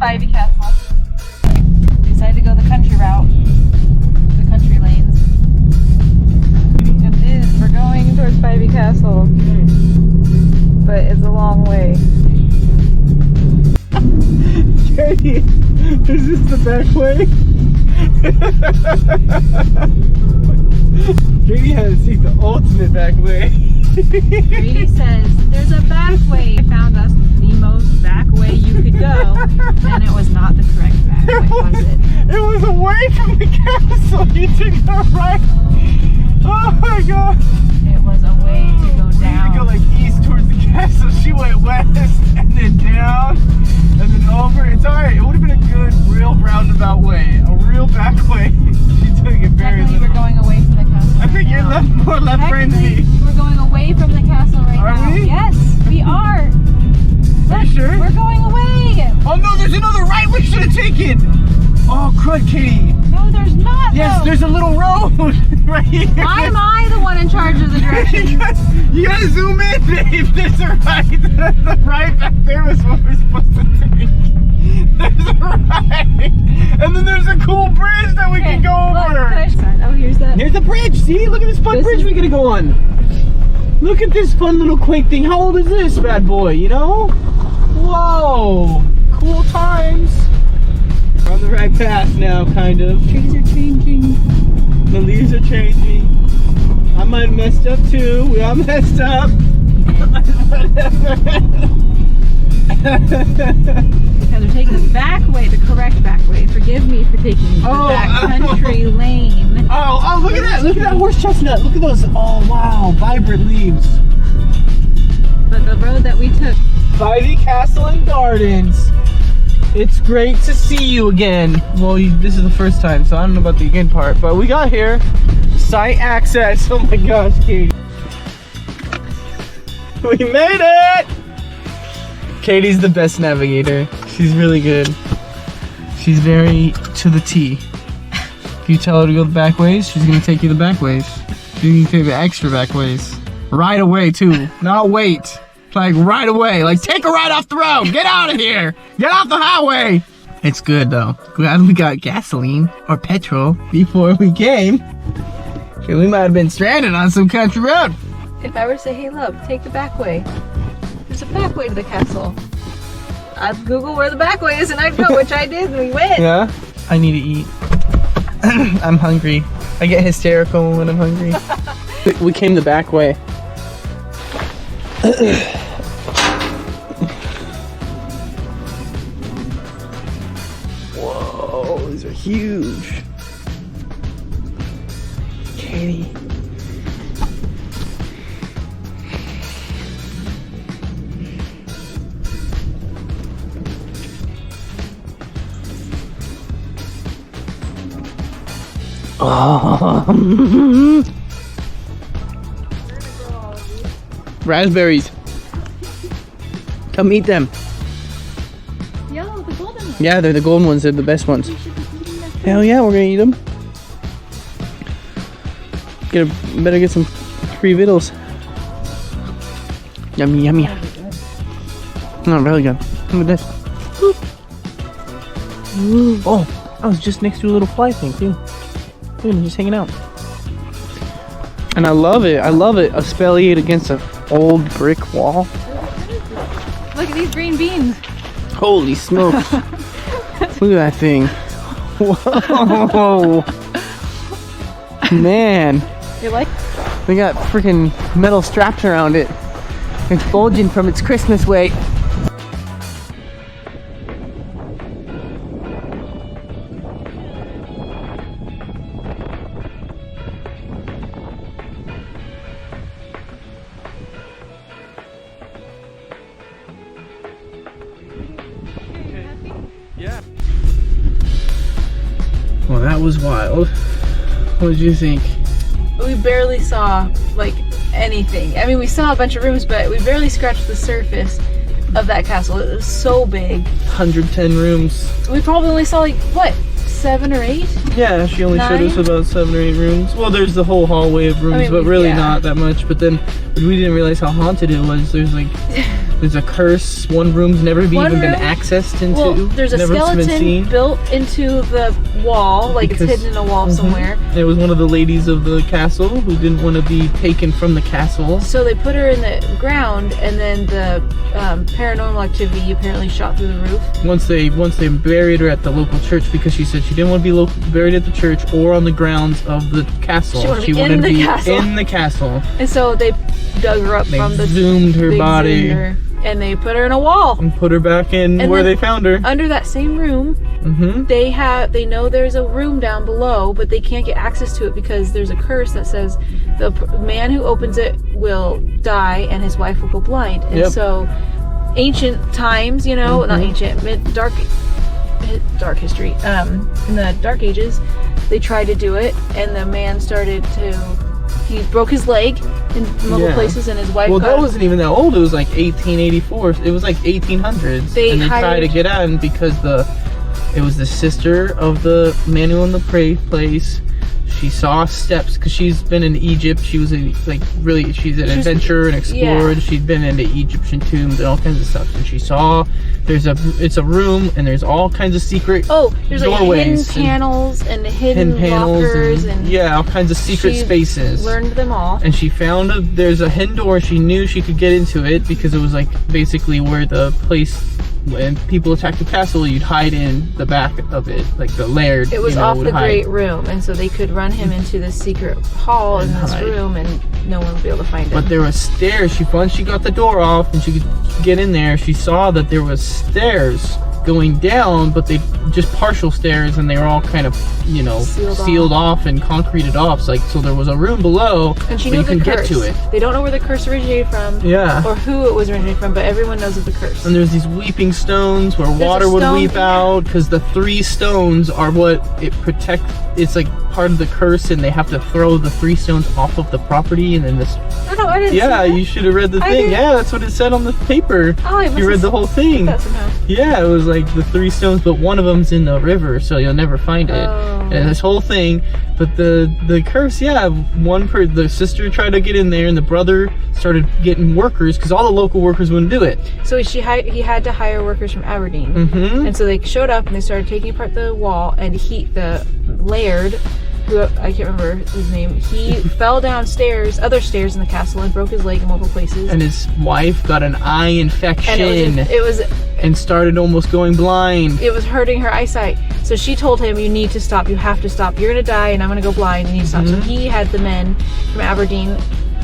Fyvie Castle. Decided to go the country route, the country lanes. We're going towards Fyvie Castle, but it's a long way. Katie, is this the back way? Katie had to take the ultimate back way. Grady says, there's a back way. I found us the most back way you could go, and it was not the correct back way, was it? It was away from the castle. You took a right. Oh my god. It was a way to go We down. need to go like east towards the castle. She went west and then down and then over. It's alright. It would have been a good, real roundabout way. A real back way. She took it very Technically, little. we're going away from the castle. I think you're more left brain than me. We're going away from the castle right Are now. we? Yes, we are. Are you sure? We're going away. Oh no, there's another right we should have taken. Oh crud, Katie. No, there's not. Yes, though. there's a little road right here. Why am I the one in charge of the directions? You gotta zoom in, babe. There's a right. The right back there is what we're supposed to take. There's a right. And then there's a cool bridge that we can go over. Oh, here's that. Here's the bridge. See? Look at this fun bridge we're gonna go on. Look at this fun little quaint thing. How old is this bad boy, you know? Whoa. Cool times. We're on the right path now, kind of. Trees are changing. The leaves are changing. I might have messed up too. We all messed up. Because we're taking the back way, the correct back way. Forgive me for taking the back country lane. Oh, look at that. Look at that horse chestnut. Look at those. Oh, wow. Vibrant leaves. But the road that we took. Fyvie Castle and Gardens. It's great to see you again. Well, this is the first time, so I don't know about the again part, but we got here. Site access. Oh my gosh, Katie. We made it! Katie's the best navigator. She's really good. She's very to the T. If you tell her to go the back ways, she's gonna take you the back ways. You can take the extra back ways. Right away too, not wait. Like right away, like take a right off the road. Get out of here. Get off the highway. It's good though. Glad we got gasoline or petrol before we came. We might have been stranded on some country road. If I were to say, hey love, take the back way. There's a back way to the castle. I'd Google where the back way is and I'd go, which I did and we went. Yeah? I need to eat. I'm hungry. I get hysterical when I'm hungry. We came the back way. Whoa, these are huge. Katie. Oh. Raspberries. Come eat them. Yo, the golden one. Yeah, they're the golden ones. They're the best ones. We should be eating that. Hell yeah, we're gonna eat them. Better get some free vittles. Yummy, yummy. No, really good. Look at this. Oh, I was just next to a little fly thing too. Look at him just hanging out. And I love it. I love it. Espelliate against an old brick wall. Look at these green beans. Holy smokes. Look at that thing. Whoa. Man. You like? They got freaking metal straps around it. It's bulging from its Christmas weight. was wild. What did you think? We barely saw like anything. I mean, we saw a bunch of rooms, but we barely scratched the surface of that castle. It was so big. 110 rooms. We probably only saw like, what, 7 or 8? Yeah, she only showed 9? us about 7 or 8 rooms. Well, there's the whole hallway of rooms, but really not that much. But then we didn't realize how haunted it was. There's like, there's a curse. One room's never even been accessed into. Well, there's a skeleton built into the wall, like it's hidden in a wall somewhere. It was one of the ladies of the castle who didn't want to be taken from the castle. So they put her in the ground, and then the paranormal activity apparently shot through the roof. Once they buried her at the local church, because she said she didn't want to be buried at the church or on the grounds of the castle. She wanted to be in the castle. And so they dug her up from the zoomed her body. And they put her in a wall. And put her back in where they found her. Under that same room, they know there's a room down below, but they can't get access to it because there's a curse that says the man who opens it will die and his wife will go blind. And so, ancient times, you know, not ancient, dark history, in the Dark Ages, they tried to do it, and the man he broke his leg in multiple places, and his wife that wasn't even that old. It was like 1884. It was like 1800s. And they tried to get out, and because it was the sister of the man who owned the place. She saw steps because she's been in Egypt. She was she's an adventurer and explorer. She'd been into Egyptian tombs and all kinds of stuff. And she saw it's a room, and there's all kinds of secret there's doorways, like hidden panels and hidden lockers and all kinds of secret spaces. Learned them all. And she found there's a hidden door. She knew she could get into it because it was like basically where the place. When people attacked the castle, you'd hide in the back of it, like the laird. It was off the great room, and so they could run him into this secret hall in this room, and no one would be able to find him. But there was stairs. Once she got the door off and she could get in there, she saw that there was stairs going down, but they just partial stairs, and they were all kind of, sealed off and concreted off. So there was a room below, and she knew you couldn't get to it. They don't know where the curse originated from, or who it was originated from, but everyone knows of the curse. And there's these weeping stones where water would weep out, because the 3 stones are what it protects. It's like part of the curse, and they have to throw the 3 stones off of the property, and then this. I didn't see that. You should have read the thing. Yeah, that's what it said on the paper. You read the whole thing. Yeah, it was like the 3 stones, but one of them's in the river, so you'll never find it. And this whole thing, but the curse, the sister tried to get in there, and the brother started getting workers because all the local workers wouldn't do it. So he had to hire workers from Aberdeen, and so they showed up and they started taking apart the wall, and the laird, who I can't remember his name, he fell downstairs, other stairs in the castle, and broke his leg in multiple places. And his wife got an eye infection. And started almost going blind. It was hurting her eyesight. So she told him, you need to stop, you have to stop. You're gonna die and I'm gonna go blind, you need to stop. So he had the men from Aberdeen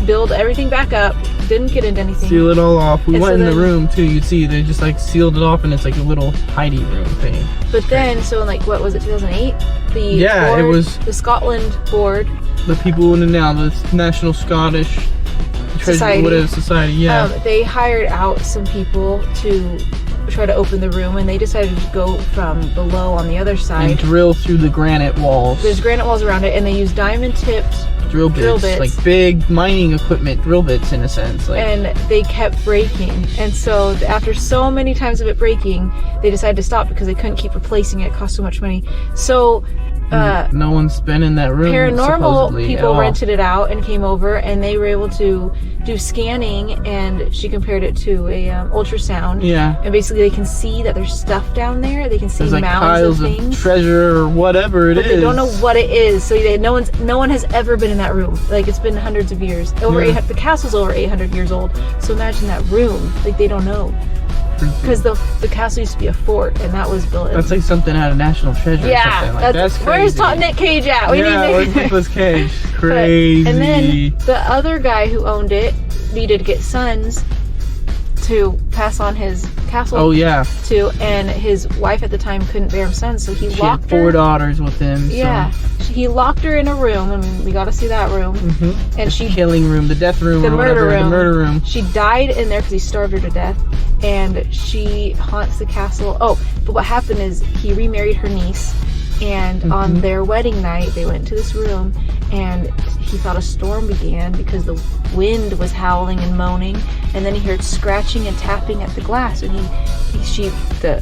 build everything back up, didn't get into anything. Seal it all off. We went in the room too, you'd see they just like sealed it off, and it's like a little hidey room thing. But then, so in like, what was it, 2008? It was the Scotland board. The people in it now, the National Scottish Society, they hired out some people to try to open the room, and they decided to go from below on the other side. And drill through the granite walls. There's granite walls around it, and they use diamond-tipped drill bits, like big mining equipment drill bits in a sense. And they kept breaking, and so after so many times of it breaking, they decided to stop because they couldn't keep replacing it. It cost so much money. So no one's been in that room. Paranormal people rented it out and came over, and they were able to do scanning, and she compared it to a ultrasound. And basically they can see that there's stuff down there. They can see there's mounds of things, treasure or whatever it is. They don't know what it is. So no one has ever been in that room. Like, it's been hundreds of years. The castle's over 800 years old. So imagine that room. Like, they don't know. Because the castle used to be a fort, and that was built. That's like something out of National Treasure. Yeah, or something. Like, that's crazy. Where's Nick Cage at? Where's Nicolas Cage? Crazy. And then the other guy who owned it needed to get sons to pass on his castle to, and his wife at the time couldn't bear him sons, so he locked her. 4 daughters with him. He locked her in a room. I mean, we got to see that room. And the killing room, the death room, the murder room. She died in there because he starved her to death, and she haunts the castle. But what happened is he remarried her niece, And on their wedding night, they went to this room, and he thought a storm began because the wind was howling and moaning, and then he heard scratching and tapping at the glass, and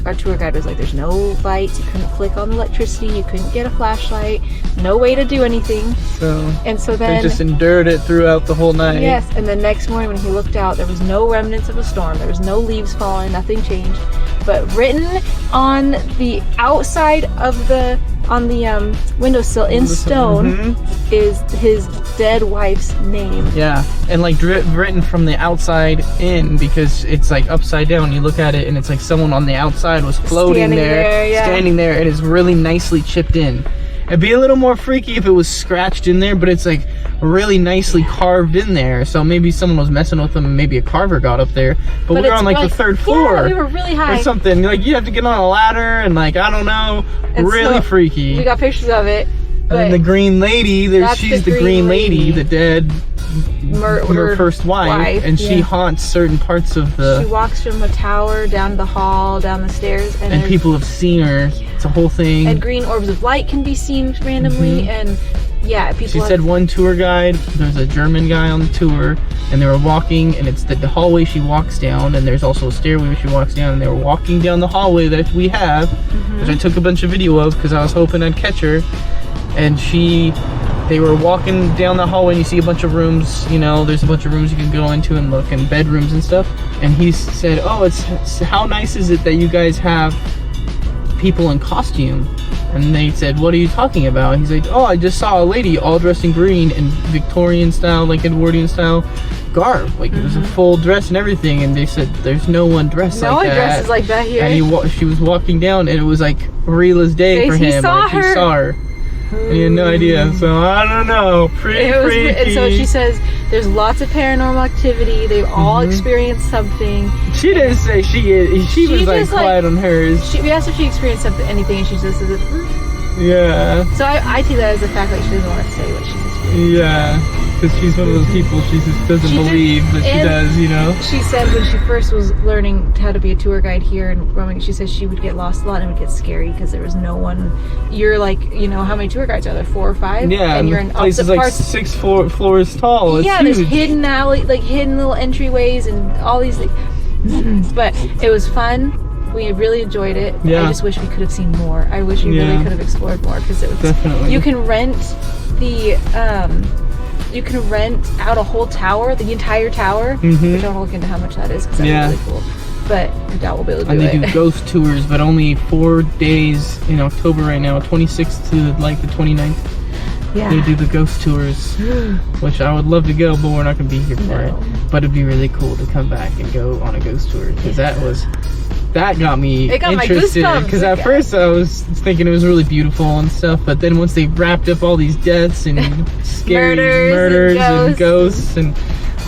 our tour guide was like, there's no lights, you couldn't flick on the electricity, you couldn't get a flashlight, no way to do anything. So then they just endured it throughout the whole night. Yes, and the next morning when he looked out, there was no remnants of a storm, there was no leaves falling, nothing changed, but written on the outside of the windowsill in stone is his dead wife's name. Yeah, and like written from the outside in, because it's like upside down. You look at it and it's like someone on the outside was floating standing there, and it's really nicely chipped in. It'd be a little more freaky if it was scratched in there, but it's like really nicely carved in there. So maybe someone was messing with them, and maybe a carver got up there. But we were on like the third floor. Yeah, we were really high. Or something. Like you have to get on a ladder, and like, I don't know, really freaky. We got pictures of it. And then the green lady, she's the green lady, the dead her first wife, and she haunts certain parts of the... She walks from a tower down the hall, down the stairs, and people have seen her. It's a whole thing. And green orbs of light can be seen randomly, and yeah, people. She said one tour guide, there's a German guy on the tour, and they were walking, and it's the hallway she walks down, and there's also a stairway she walks down, and they were walking down the hallway that we have, which I took a bunch of video of because I was hoping I'd catch her, and they were walking down the hallway, and you see a bunch of rooms, you know, there's a bunch of rooms you can go into and look, and bedrooms and stuff, and he said, oh, it's how nice is it that you guys have people in costume? And they said, what are you talking about? He's like, oh, I just saw a lady all dressed in green in Victorian style, like Edwardian style garb, like it was a full dress and everything, and they said there's no one dressed like that. No one dresses like that here. And she was walking down, and it was like real as day for him. He saw her. And he had no idea, so I don't know. Pretty freaky. And so she says there's lots of paranormal activity. They've all experienced something. She didn't say she was like quiet on hers. We asked if she experienced anything, and she just says, yeah. So I take that as the fact that she doesn't want to say what she's experienced. Yeah. Because she's one of those people, she just doesn't believe that she does, you know? She said when she first was learning how to be a tour guide here and roaming, she said she would get lost a lot and it would get scary because there was no one. You're like, you know, how many tour guides are there? 4 or 5? Yeah, and you're in place is like 6 floors tall. It's yeah, huge. There's hidden alley, like hidden little entryways and all these things. But it was fun. We really enjoyed it. Yeah. I just wish we could have seen more. I wish we really could have explored more because it was definitely. You can rent you can rent out a whole tower, the entire tower. But don't look into how much that is because that's really cool. But I doubt we'll be able to do it. And they do ghost tours, but only 4 days in October right now, 26th to like the 29th. Yeah. They do the ghost tours, which I would love to go, but we're not going to be here for it. But it'd be really cool to come back and go on a ghost tour because that got me interested. Because at first I was thinking it was really beautiful and stuff, but then once they wrapped up all these deaths and scary murders and ghosts and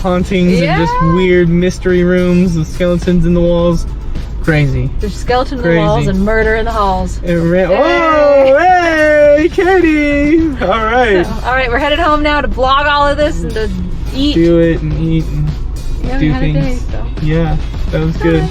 hauntings and just weird mystery rooms with skeletons in the walls, crazy. There's skeleton in the walls and murder in the halls. Oh, hey, Katie! All right. All right, we're headed home now to vlog all of this and to eat. Do it and eat and do things. Day, so. Yeah, that was good.